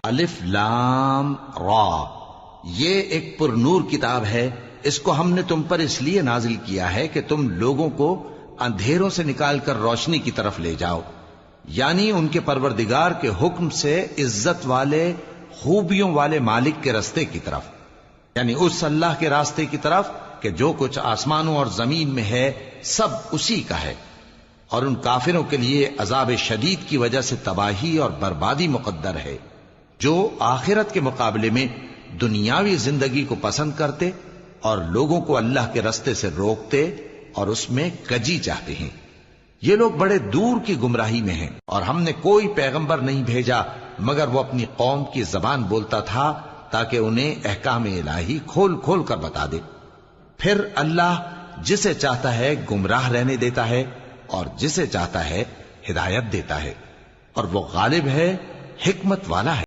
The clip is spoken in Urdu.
الف لام را، یہ ایک پر نور کتاب ہے، اس کو ہم نے تم پر اس لیے نازل کیا ہے کہ تم لوگوں کو اندھیروں سے نکال کر روشنی کی طرف لے جاؤ، یعنی ان کے پروردگار کے حکم سے عزت والے خوبیوں والے مالک کے راستے کی طرف، یعنی اس اللہ کے راستے کی طرف کہ جو کچھ آسمانوں اور زمین میں ہے سب اسی کا ہے، اور ان کافروں کے لیے عذاب شدید کی وجہ سے تباہی اور بربادی مقدر ہے، جو آخرت کے مقابلے میں دنیاوی زندگی کو پسند کرتے اور لوگوں کو اللہ کے راستے سے روکتے اور اس میں کجی چاہتے ہیں۔ یہ لوگ بڑے دور کی گمراہی میں ہیں، اور ہم نے کوئی پیغمبر نہیں بھیجا مگر وہ اپنی قوم کی زبان بولتا تھا تاکہ انہیں احکام الہی کھول کھول کر بتا دے۔ پھر اللہ جسے چاہتا ہے گمراہ رہنے دیتا ہے اور جسے چاہتا ہے ہدایت دیتا ہے، اور وہ غالب ہے، حکمت والا ہے۔